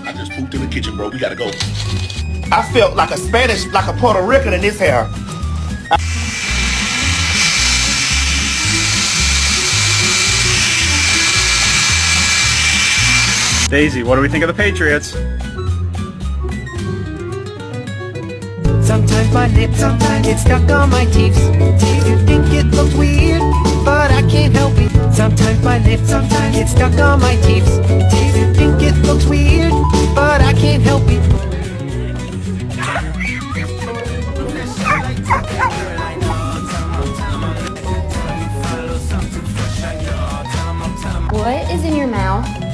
I just pooped in the kitchen, bro. We gotta go. I felt like a Spanish, like a Puerto Rican in this hair. Daisy, what do we think of the Patriots? Sometimes my lips, sometimes get stuck on my teeth. You think it looks weird, but I can't help it. Sometimes my lips, sometimes get stuck on my teeth. You think it looks weird, but I can't help it. What is in your mouth?